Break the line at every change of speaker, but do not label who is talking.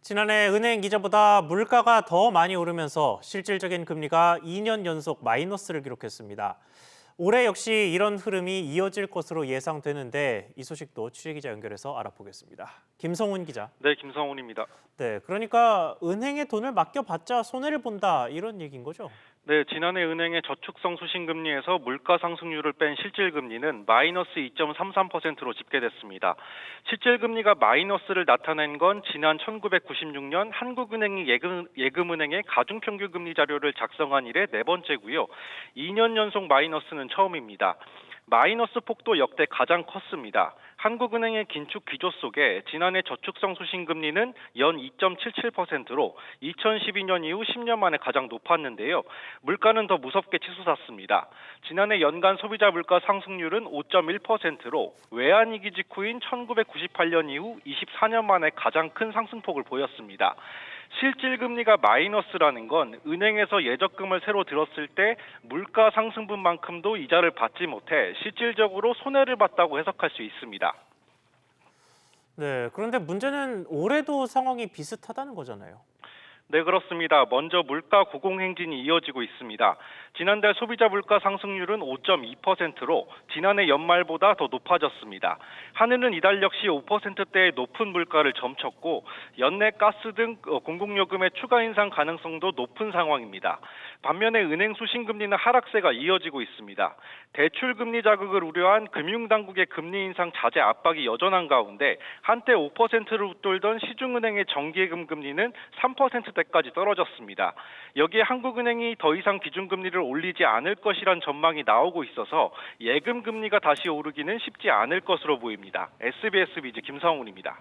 지난해 은행 이자보다 물가가 더 많이 오르면서 실질적인 금리가 2년 연속 마이너스를 기록했습니다. 올해 역시 이런 흐름이 이어질 것으로 예상되는데 이 소식도 취재기자 연결해서 알아보겠습니다. 김성훈 기자.
네, 김성훈입니다.
네, 그러니까 은행에 돈을 맡겨봤자 손해를 본다 이런 얘기인 거죠?
네, 지난해 은행의 저축성 수신금리에서 물가 상승률을 뺀 실질금리는 마이너스 2.33%로 집계됐습니다. 실질금리가 마이너스를 나타낸 건 지난 1996년 한국은행이 예금은행의 가중평균금리 자료를 작성한 이래 네 번째고요. 2년 연속 마이너스는 처음입니다. 마이너스 폭도 역대 가장 컸습니다. 한국은행의 긴축 기조 속에 지난해 저축성 수신금리는 연 2.77%로 2012년 이후 10년 만에 가장 높았는데요. 물가는 더 무섭게 치솟았습니다. 지난해 연간 소비자 물가 상승률은 5.1%로 외환위기 직후인 1998년 이후 24년 만에 가장 큰 상승폭을 보였습니다. 실질금리가 마이너스라는 건 은행에서 예적금을 새로 들었을 때 물가 상승분만큼도 이자를 받지 못해 실질적으로 손해를 봤다고 해석할 수 있습니다.
네, 그런데 문제는 올해도 상황이 비슷하다는 거잖아요.
네, 그렇습니다. 먼저 물가 고공행진이 이어지고 있습니다. 지난달 소비자 물가 상승률은 5.2%로 지난해 연말보다 더 높아졌습니다. 한은은 이달 역시 5%대의 높은 물가를 점쳤고 연내 가스 등 공공요금의 추가 인상 가능성도 높은 상황입니다. 반면에 은행 수신금리는 하락세가 이어지고 있습니다. 대출금리 자극을 우려한 금융당국의 금리 인상 자제 압박이 여전한 가운데 한때 5%를 웃돌던 시중은행의 정기예금 금리는 3%대까지 떨어졌습니다. 여기에 한국은행이 더 이상 기준금리를 올리지 않을 것이란 전망이 나오고 있어서 예금 금리가 다시 오르기는 쉽지 않을 것으로 보입니다. SBS 비즈 김성훈입니다.